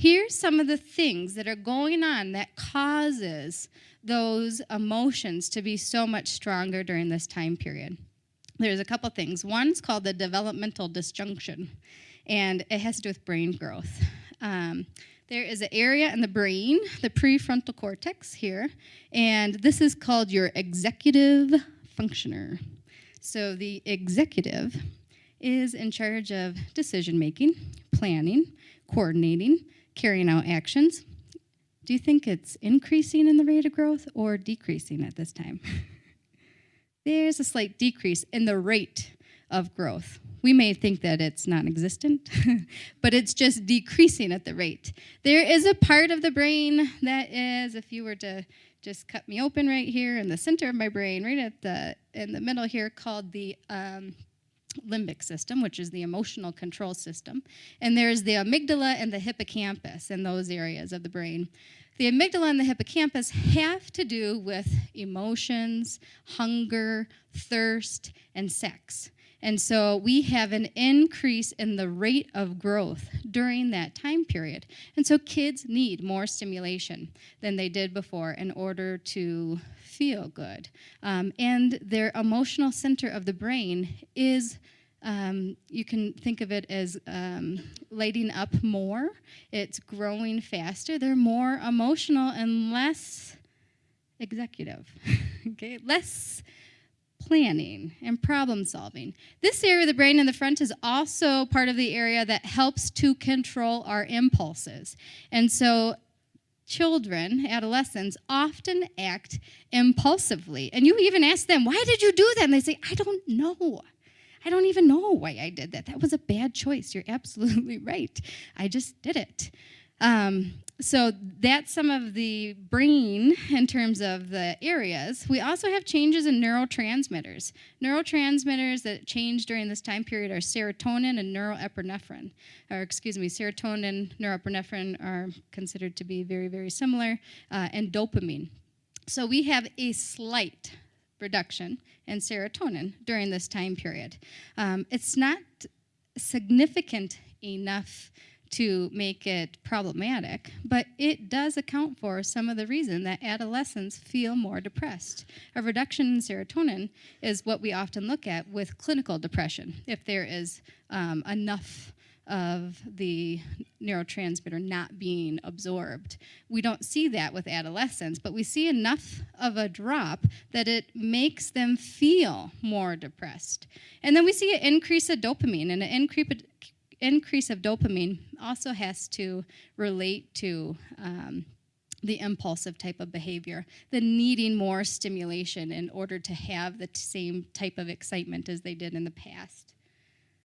Here's some of the things that are going on that causes those emotions to be so much stronger during this time period. There's a couple things. One's called the developmental disjunction, and it has to do with brain growth. There is an area in the brain, the prefrontal cortex here, and this is called your executive functioner. So the executive is in charge of decision-making, planning, coordinating, carrying out actions. Do you think it's increasing in the rate of growth or decreasing at this time? There's a slight decrease in the rate of growth. We may think that it's non-existent, but it's just decreasing at the rate. There is a part of the brain that is, if you were to just cut me open right here in the center of my brain, right in the middle here, called the limbic system, which is the emotional control system. And there's the amygdala and the hippocampus in those areas of the brain. The amygdala and the hippocampus have to do with emotions, hunger, thirst, and sex. And so we have an increase in the rate of growth during that time period. And so kids need more stimulation than they did before in order to feel good. And their emotional center of the brain is, you can think of it as lighting up more. It's growing faster. They're more emotional and less executive, okay? Less planning and problem solving. This area of the brain in the front is also part of the area that helps to control our impulses. And so children, adolescents, often act impulsively. And you even ask them, why did you do that? And they say, I don't know. I don't even know why I did that. That was a bad choice. You're absolutely right. I just did it. So that's some of the brain in terms of the areas. We also have changes in neurotransmitters. Neurotransmitters that change during this time period are serotonin and norepinephrine. Serotonin, norepinephrine are considered to be very, very similar, and dopamine. So we have a slight reduction in serotonin during this time period. It's not significant enough to make it problematic, but it does account for some of the reason that adolescents feel more depressed. A reduction in serotonin is what we often look at with clinical depression, if there is enough of the neurotransmitter not being absorbed. We don't see that with adolescents, but we see enough of a drop that it makes them feel more depressed. And then we see an increase of dopamine, and an increase of dopamine also has to relate to the impulsive type of behavior, the needing more stimulation in order to have the same type of excitement as they did in the past.